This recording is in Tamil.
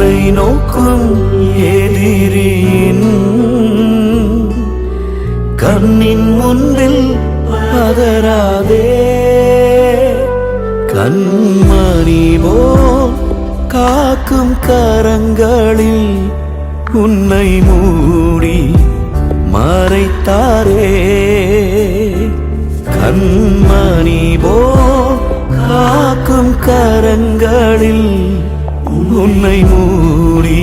உன்னை நோக்கும் எதிரியின் கண்ணின் முன்பில் பதறாதே. கண்மணி போல் காக்கும் கரங்களில் உன்னை மூடி மறைத்தாரே. கண்மணி போல் காக்கும் கரங்களில் உன்னை மூடி